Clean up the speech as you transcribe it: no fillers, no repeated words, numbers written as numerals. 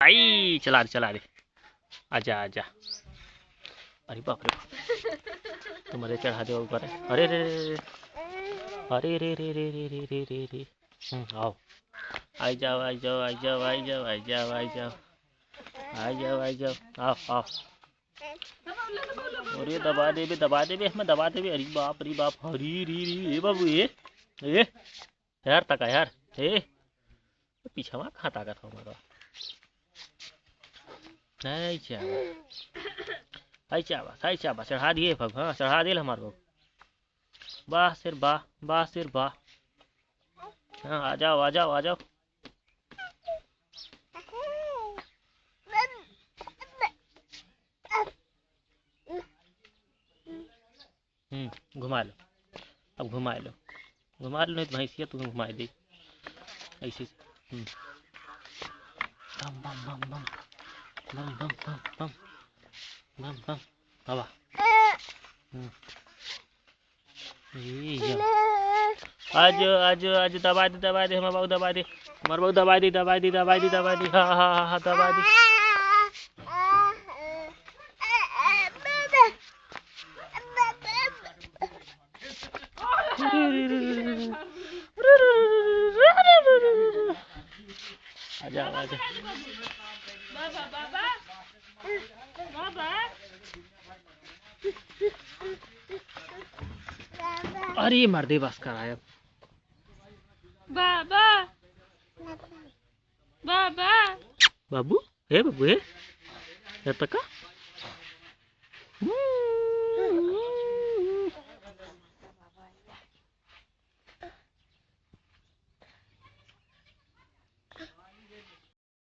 आई चला दे चला दे। आजा आजा। अरे बाप रे बाप, तुम अरे चढ़ा दो ऊपर। अरे रे रे रे, अरे रे रे रे रे रे रे रे रे। आओ, आई जाओ आई जाओ आई जाओ आई जाओ आई जाओ आई जाओ आई जाओ आई जाओ। आओ आओ। अरे दबा दे बे, हमें दबा दे बे। अरे बाप हरी री री ए बाबू ए यार तका यार ए पीछा वहाँ कहाँ ताकत हो हमारा। नहीं चावा आई चावा चढ़ा दिए भग। हाँ चढ़ा दिए हमारे को। वाह सिर वाह, वाह सिर वाह। हाँ आ जाओ आ जाओ आ जाओ। घुमा लो, अब घुमा लो नहीं तो भैंसिया तुम्हें घुमा दी ऐसे। बम बम बम बम बम बम बम बम बम बम हवा। आज आज आज दबा दे हमारे बाबू दबा दे, हमारे बाबू दबा दी दबा दी दबा दी दबा दी। हाँ हाँ हाँ हाँ दबा दी। आजा आजा। अरे मर्दे बस कर आया। बाबा बाबा बाबू हे बाबू हे तका